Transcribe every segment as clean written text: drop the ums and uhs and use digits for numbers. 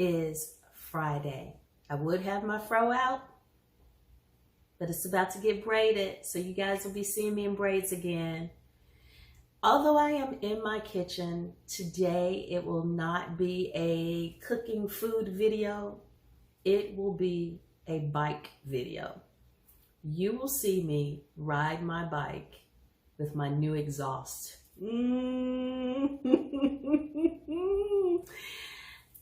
is Friday. I would have my fro out, but it's about to get braided, so you guys will be seeing me in braids again. Although I am in my kitchen, today it will not be a cooking food video. It will be a bike video. You will see me ride my bike with my new exhaust.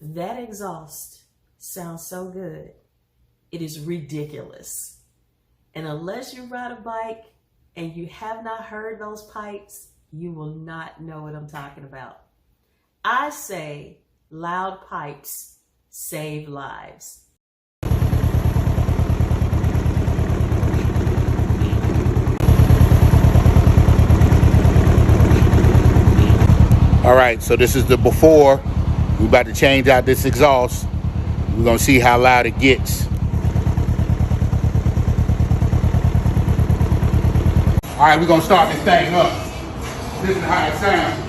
That exhaust sounds so good. It is ridiculous. And unless you ride a bike and you have not heard those pipes, you will not know what I'm talking about. I say loud pipes save lives. All right, so this is the before. We're about to change out this exhaust. We're gonna see how loud it gets. All right, we're gonna start this thing up. This is how it sounds.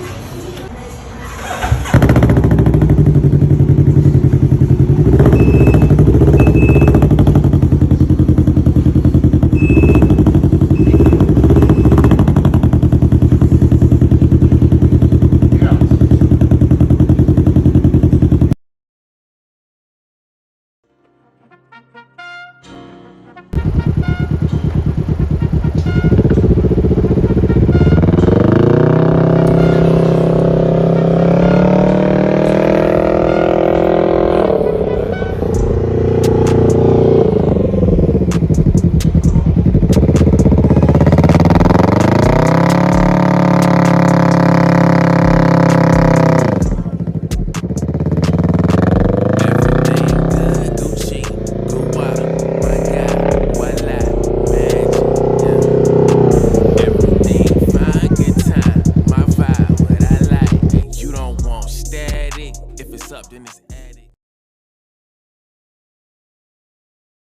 Then it's